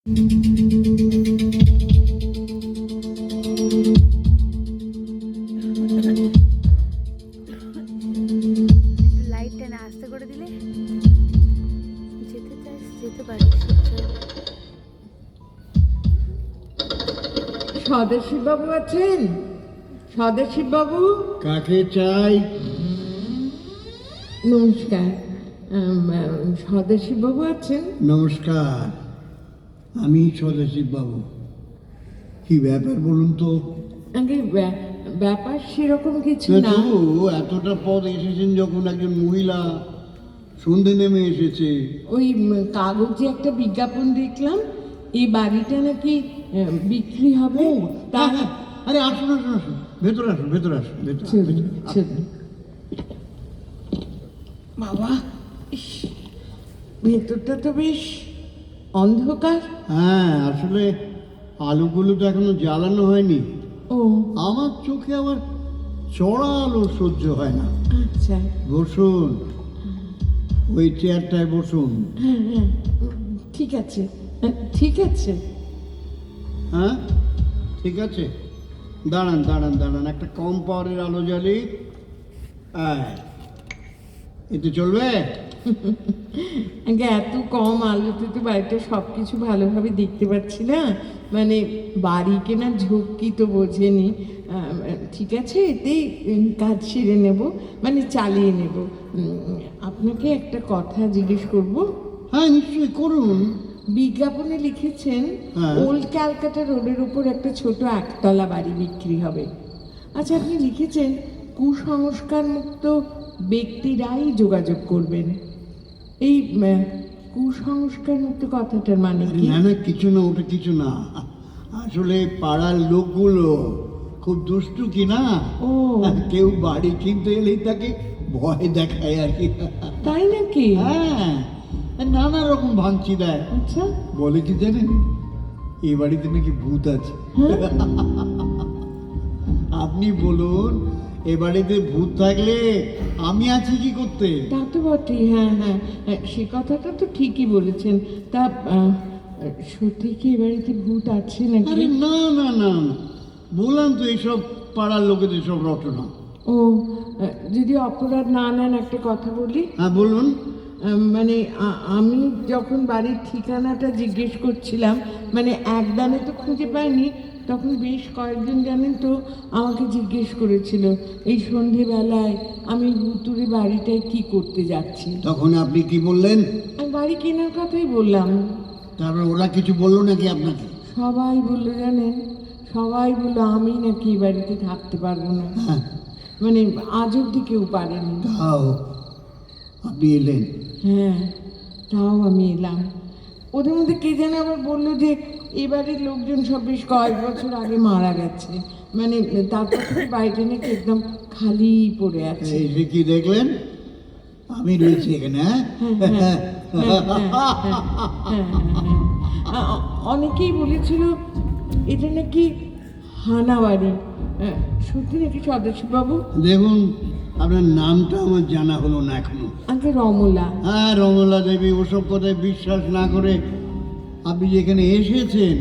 Light টেনে আস্তে করে দিলে যেতে চাইস যেতে পারিস। স্বদেশী বাবু আছেন? স্বদেশী বাবু, কাকে চাই? নমস্কার। স্বদেশী বাবু আছেন? নমস্কার, আমি স্বদেশী বাবু। কি ব্যাপার বলুন তো? আগে ব্যাপার সেরকম কিছু না। তবু এতটা পথ এসেছেন যখন, একজন মহিলা সন্ধে নেমে এসেছে। ওই কাগজে একটা বিজ্ঞাপন দেখলাম, এই বাড়িটা নাকি বিক্রি হবে। তা হ্যাঁ, আরে আসুন আসুন আসুন, ভেতরে আসুন ভেতরে আসুন চলুন চলুন। বাবা, ইস, ভেতরটা তো বেশ অন্ধকার। হ্যাঁ, আসলে আলোগুলো তো এখনো জ্বালানো হয়নি। ও আমার চোখে আবার চড়া আলো সহ্য হয় না। আচ্ছা, বসুন, ওই চেয়ারটায় বসুন। হ্যাঁ হ্যাঁ, ঠিক আছে ঠিক আছে। হ্যাঁ ঠিক আছে, দাঁড়ান দাঁড়ান দাঁড়ান, একটা কম পাওয়ারের আলো জ্বালি। এতে চলবে? আগে এত কম আলোতে তো বাড়িটা সব কিছু ভালোভাবে দেখতে পাচ্ছি না। মানে বাড়ি কেনার ঝক্কি তো বোঝেনি। ঠিক আছে, এতেই কাজ সেরে নেব, মানে চালিয়ে নেব। আপনাকে একটা কথা জিজ্ঞেস করব। হ্যাঁ নিশ্চয়ই করুন। বিজ্ঞাপনে লিখেছেন হ্যাঁ। ওল্ড ক্যালকাটা রোডের উপর একটা ছোট একতলা বাড়ি বিক্রি হবে। আচ্ছা, আপনি লিখেছেন কুসংস্কার মুক্ত ব্যক্তিরাই যোগাযোগ করবেন। এই কুসংস্কার মুক্ত কথাটার মানে কি? না না, কিছু না, ওটা কিছু না। আসলে পাড়ার লোকগুলো খুব দুষ্টু কি না, ও কেউ বাড়ি কিনতে এলেই তাকে ভয় দেখায় আর কি। তাই নাকি? হ্যাঁ, নানা রকম ভাঙচি দেয়। আচ্ছা, বলে কি জানেন, এই বাড়িতে নাকি ভূত আছে। হ্যাঁ? আপনি বলুন, এ বাড়িতে ভূত থাকলে আমি আছি কি করতে? তা তো বটেই, হ্যাঁ হ্যাঁ, সে কথাটা তো ঠিকই বলেছেন। তা সত্যি কি এ বাড়িতে ভূত আছে নাকি? আরে না না না না, বললাম তো এইসব পাড়ার লোকেদের সব রটনা। ও, যদি অপরাধ না নেন একটা কথা বলি। হ্যাঁ বলুন। মানে আমি যখন বাড়ির ঠিকানাটা জিজ্ঞেস করছিলাম, মানে একদানে তো খুঁজে পাইনি, তখন বেশ কয়েকজন জানেন তো আমাকে জিজ্ঞেস করেছিল এই সন্ধেবেলায় আমি ভুতুরে বাড়িটায় কি করতে যাচ্ছি। তখন আপনি কি বললেন? আমি বাড়ি কেনার কথাই বললাম। তারপর ওরা কিছু বললো নাকি আপনাকে? সবাই বললো জানেন, সবাই বললো আমি নাকি এই বাড়িতে থাকতে পারবো না। হ্যাঁ, মানে আজ অব্দি কেউ পারেনি। তাও আপনি এলেন? হ্যাঁ, তাও আমি এলাম। ওদের মধ্যে কে যেন আবার বললো যে এবারের লোকজন সব বেশ কয়েক বছর আগে মারা গেছে, মানে তারপর থেকে বাড়িটা নাকি একদম খালি পড়ে আছে। এই যে কি দেখলেন, আমি রয়েছি এখানে। হ্যাঁ অনেকেই বলেছিল এটা নাকি হানা বাড়ি। সত্যি নাকি সদস্যবাবু? দেখুন, আপনার নামটা আমার জানা হলো না এখনো। আগে রমলা। হ্যাঁ, রমলা দেবী। ওসব কথায় বিশ্বাস না করে আপনি যেখানে এসেছেন,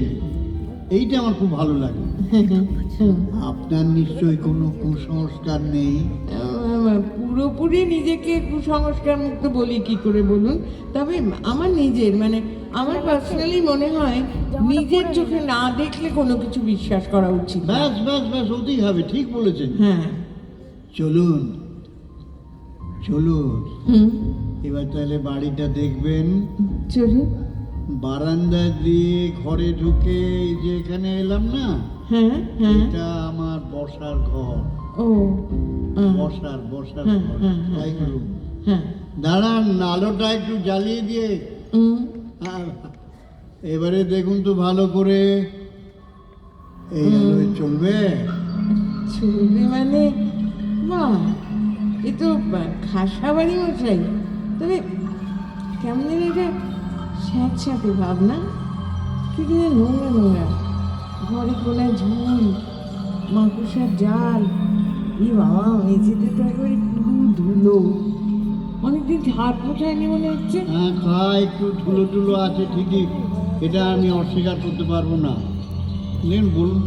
এইটা আমার খুব ভালো লাগে। আপনার নিশ্চয়ই কোনো কুসংস্কার নেই? পুরোপুরি নিজেকে কুসংস্কার মুক্ত বলি কি করে বলুন? তবে আমার নিজের, মানে আমার পার্সোনালি মনে হয় নিজের চোখে না দেখলে কোনো কিছু বিশ্বাস করা উচিত না। ব্যাস ব্যাস ব্যাস, ওতেই হবে, ঠিক বলেছেন। হ্যাঁ, চলুন চলুন, হুম, এবার তাহলে বাড়িটা দেখবেন। চলুন। বারান্দা দিয়ে ঘরে ঢুকে এই যে এখানে এলাম না, হ্যাঁ হ্যাঁ, এটা আমার বসার ঘর। ও বসার বসার হ্যাঁ, ঘর, হ্যাঁ, হ্যাঁ, ড্রয়িং রুম। হ্যাঁ, দাঁড়ান, আলোটা একটু জ্বালিয়ে দিয়ে। হুম, আর এবারে দেখুন তো ভালো করে, এই আলোয় চলবে? চলবে মানে? বাহ, এ তো খাসা বাড়ি মশাই। তবে কেমন যেন এটা স্যাঁতস্যাঁতে ভাবনা, কি যেন নোংরা নোংরা, ঘরে কোনায় ঝুল, মাকুসার জাল। ই বাবা, মেঝেতে তো একেবারে পুরো ধুলো। অনেকদিন ঝাড় পোছায়নি মনে হচ্ছে। হ্যাঁ, একটু ধুলো টুলো আছে ঠিকই, এটা আমি অস্বীকার করতে পারবো না। বলুন